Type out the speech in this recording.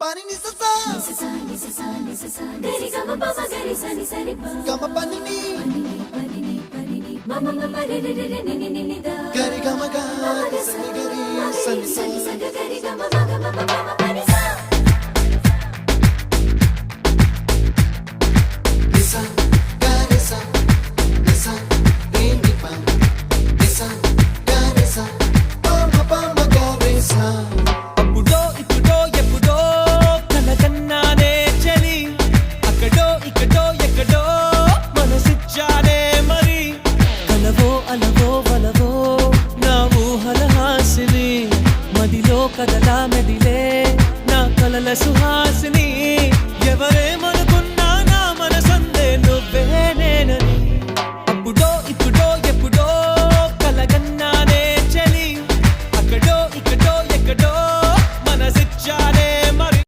pani ni sa sa gari ga ma pa gari sa ni ga ma pani ni ma ma ma re re re ni ni ni da gari ga ma ga sa ni gari sa ni gari ga ma ma pani sa nisa gari sa nisa re ni pa nisa gari sa pa ma gari sa కదలా మెదిలే నా కలల సుహాసిని ఎవరేమో